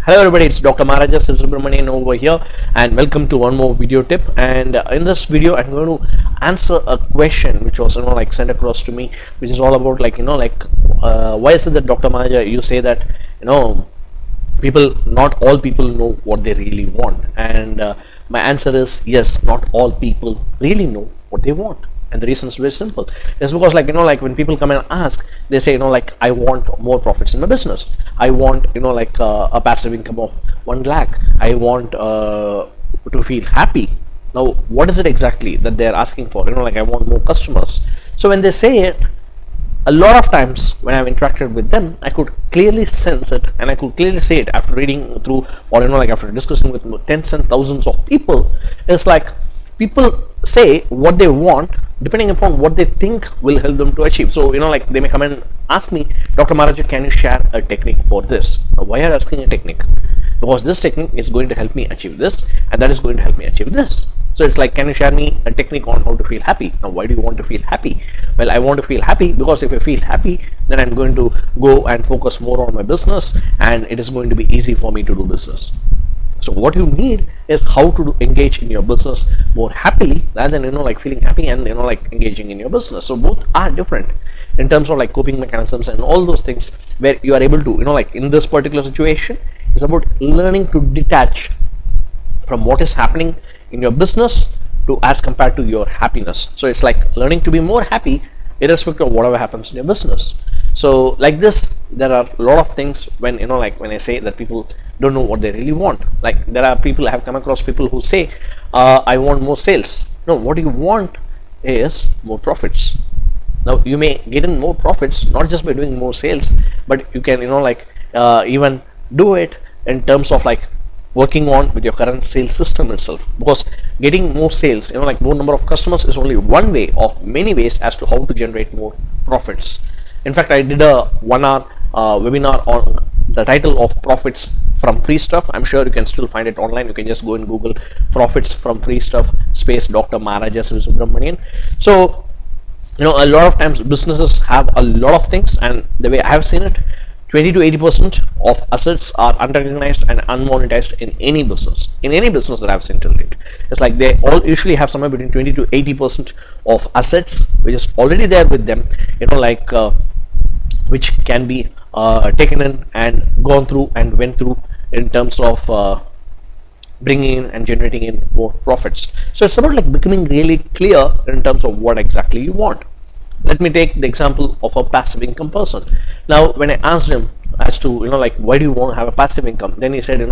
Hello everybody, it's Dr. Maharaja SivaSubramanian over here, and welcome to one more video tip. And in this video I'm going to answer a question which was sent across to me, which is all about why is it that Dr. Maharaja you say that not all people know what they really want? And my answer is yes, not all people really know what they want. And the reason is very simple. It's because when people come and ask, they say I want more profits in my business. I want a passive income of 1 lakh. I want to feel happy. Now what is it exactly that they're asking for? I want more customers. So when they say it, a lot of times when I've interacted with them, I could clearly sense it, and I could clearly say it after reading through, or after discussing with tens and thousands of people. It's like people say what they want depending upon what they think will help them to achieve. So they may come and ask me, Dr. Maharaja, can you share a technique for this? Now why are you asking a technique? Because this technique is going to help me achieve this, and that is going to help me achieve this. So it's like, can you share me a technique on how to feel happy? Now why do you want to feel happy? Well, I want to feel happy because if I feel happy, then I'm going to go and focus more on my business, and it is going to be easy for me to do business. So what you need is how to engage in your business more happily, rather than feeling happy and engaging in your business. So both are different in terms of coping mechanisms and all those things, where you are able to in this particular situation, it's about learning to detach from what is happening in your business to as compared to your happiness. So it's like learning to be more happy irrespective of whatever happens in your business. So like this, there are a lot of things when when I say that people don't know what they really want. There are people, I have come across people who say I want more sales. No, what you want is more profits. Now you may get in more profits not just by doing more sales, but you can even do it in terms of working on with your current sales system itself, because getting more sales, more number of customers is only one way of many ways as to how to generate more profits. In fact, I did a 1 hour webinar on the title of Profits from Free Stuff. I'm sure you can still find it online. You can just go and Google Profits from Free Stuff space Dr. Maharaja SivaSubramanian. So a lot of times businesses have a lot of things, and the way I have seen it, 20 to 80% of assets are unrecognized and unmonetized in any business. In any business that I've seen till date, it's like they all usually have somewhere between 20 to 80% of assets which is already there with them, which can be taken in and gone through and went through in terms of bringing in and generating in more profits. So it's about becoming really clear in terms of what exactly you want. Let me take the example of a passive income person. Now when I asked him as to why do you want to have a passive income, then he said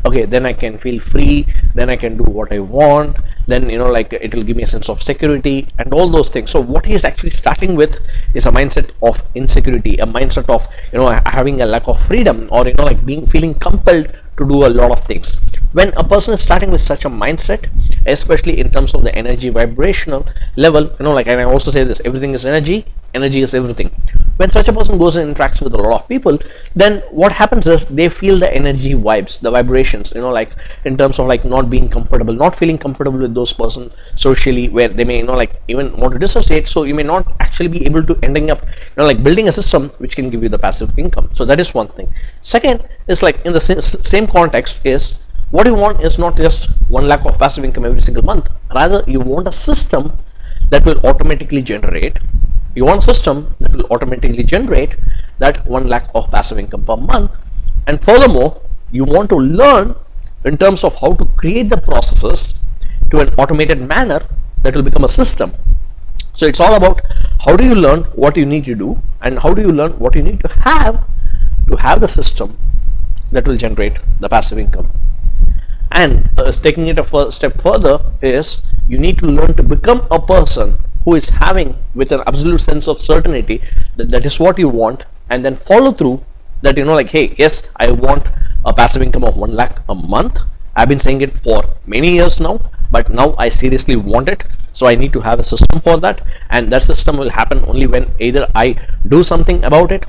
okay, then I can feel free, then I can do what I want, then it will give me a sense of security and all those things. So what he is actually starting with is a mindset of insecurity, a mindset of having a lack of freedom, or feeling compelled to do a lot of things. When a person is starting with such a mindset, especially in terms of the energy vibrational level, and I also say this, everything is energy, energy is everything. When such a person goes and interacts with a lot of people, then what happens is they feel the energy vibes, the vibrations, in terms of not being comfortable, not feeling comfortable with those person socially, where they may even want to dissociate. So you may not actually be able to ending up building a system which can give you the passive income. So that is one thing. Second is in the same context is, what you want is not just 1 lakh of passive income every single month. Rather, you want a system that will automatically generate. You want a system that will automatically generate that 1 lakh of passive income per month. And furthermore, you want to learn in terms of how to create the processes to an automated manner that will become a system. So it's all about how do you learn what you need to do, and how do you learn what you need to have the system that will generate the passive income. And taking it a step further is, you need to learn to become a person who is having with an absolute sense of certainty that that is what you want, and then follow through that hey, yes, I want a passive income of 1 lakh a month. I've been saying it for many years now, but now I seriously want it, so I need to have a system for that. And that system will happen only when either I do something about it,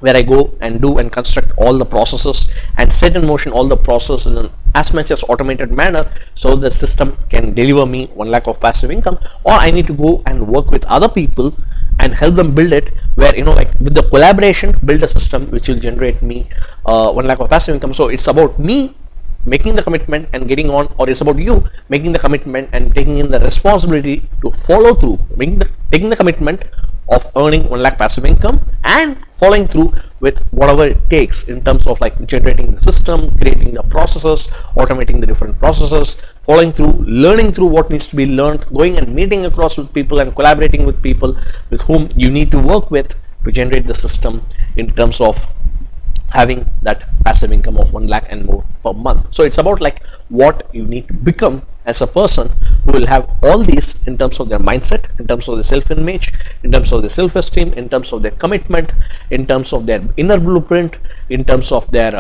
where I go and do and construct all the processes and set in motion all the processes in an as much as automated manner, so the system can deliver me 1 lakh of passive income, or I need to go and work with other people and help them build it, where like with the collaboration build a system which will generate me 1 lakh of passive income. So it's about me making the commitment and getting on, or it's about you making the commitment and taking in the responsibility to follow through, taking the commitment of earning 1 lakh passive income and following through with whatever it takes in terms of like generating the system, creating the processes, automating the different processes, following through, learning through what needs to be learned, going and meeting across with people and collaborating with people with whom you need to work with to generate the system in terms of having that passive income of 1 lakh and more per month. So it's about like what you need to become as a person who will have all these in terms of their mindset, in terms of the self-image, in terms of the self-esteem, in terms of their commitment, in terms of their inner blueprint, in terms of their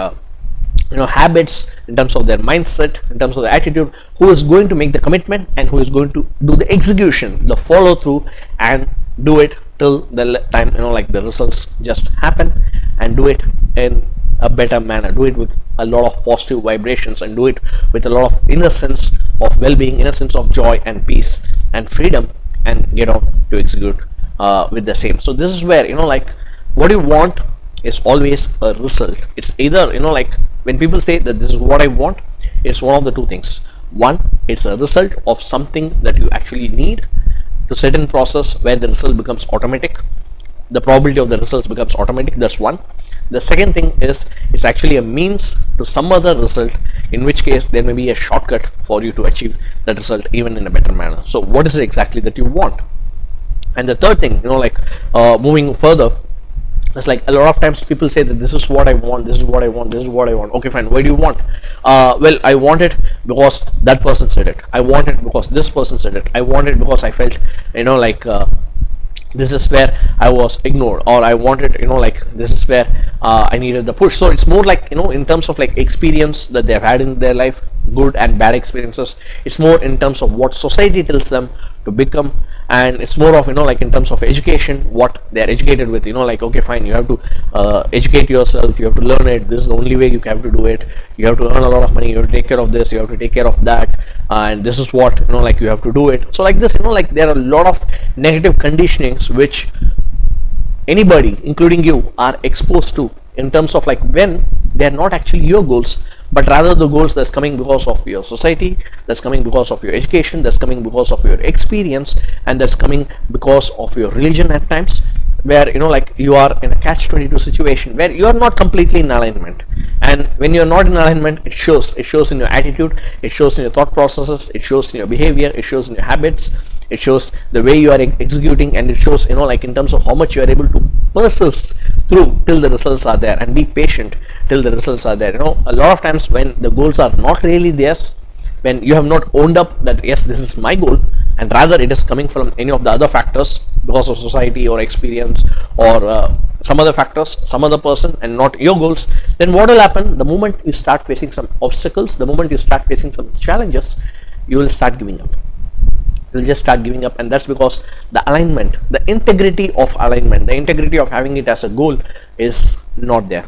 habits, in terms of their mindset, in terms of the attitude, who is going to make the commitment and who is going to do the execution, the follow through, and do it till the time like the results just happen, and do it in a better manner, do it with a lot of positive vibrations, and do it with a lot of inner sense of well-being, inner sense of joy and peace and freedom, and get on to execute with the same. So this is where like what you want is always a result. It's either like when people say that this is what I want, it's one of the two things. One, it's a result of something that you actually need to set in process, where the result becomes automatic, the probability of the results becomes automatic. That's one. The second thing is it's actually a means to some other result, in which case there may be a shortcut for you to achieve that result even in a better manner. So what is it exactly that you want? And the third thing, like moving further, it's like a lot of times people say that this is what I want, this is what I want, this is what I want. Okay, fine. Why do you want? Well, I want it because that person said it. I want it because this person said it. I want it because I felt like this is where I was ignored, or I wanted like this is where I needed the push. So it's more like in terms of like experience that they've had in their life, good and bad experiences. It's more in terms of what society tells them to become, and it's more of like in terms of education, what they're educated with. Like, okay, fine, you have to educate yourself, you have to learn it, this is the only way you have to do it, you have to earn a lot of money, you have to take care of this, you have to take care of that, and this is what like you have to do it. So like this, like there are a lot of negative conditionings which anybody, including you, are exposed to, in terms of like when they are not actually your goals, but rather the goals that's coming because of your society, that's coming because of your education, that's coming because of your experience, and that's coming because of your religion at times, where like you are in a catch-22 situation where you are not completely in alignment. And when you're not in alignment, it shows in your attitude, it shows in your thought processes, it shows in your behavior, it shows in your habits, it shows the way you are executing, and it shows like in terms of how much you are able to persist through till the results are there, and be patient till the results are there. A lot of times when the goals are not really theirs, when you have not owned up that yes, this is my goal, and rather it is coming from any of the other factors, because of society or experience or some other factors, some other person, and not your goals, then what will happen? The moment you start facing some obstacles, the moment you start facing some challenges, you will start giving up. You'll just start giving up, and that's because the alignment, the integrity of alignment, the integrity of having it as a goal is not there.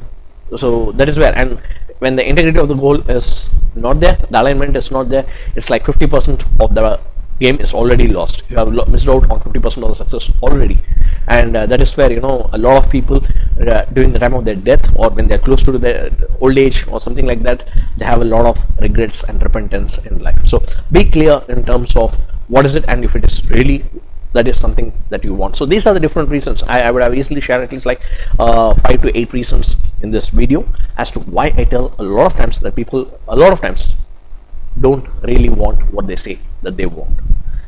So that is where, and when the integrity of the goal is not there, the alignment is not there, it's like 50% of the game is already lost. You have missed out on 50% of the success already. And that is where a lot of people during the time of their death, or when they're close to their old age or something like that, they have a lot of regrets and repentance in life. So be clear in terms of what is it, and if it is really that is something that you want. So these are the different reasons. I would have easily shared at least like 5 to 8 reasons in this video as to why I tell a lot of times that people a lot of times don't really want what they say that they want.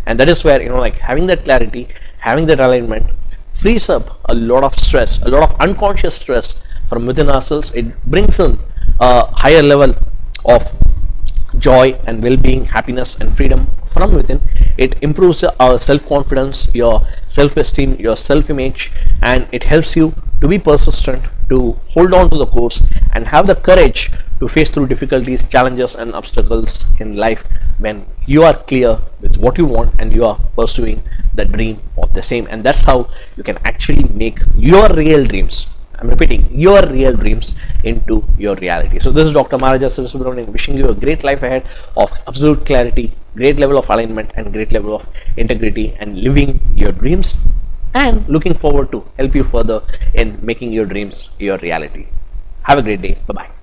And that is where like having that clarity, having that alignment frees up a lot of stress, a lot of unconscious stress from within ourselves. It brings in a higher level of joy and well-being, happiness and freedom from within. It improves our self-confidence, your self-esteem, your self-image, and it helps you to be persistent, to hold on to the course, and have the courage to face through difficulties, challenges and obstacles in life when you are clear with what you want and you are pursuing the dream of the same. And that's how you can actually make your real dreams, I'm repeating, your real dreams into your reality. So this is Dr. Maharaja SivaSubramanian wishing you a great life ahead of absolute clarity, great level of alignment and great level of integrity, and living your dreams and looking forward to help you further in making your dreams your reality. Have a great day. Bye bye.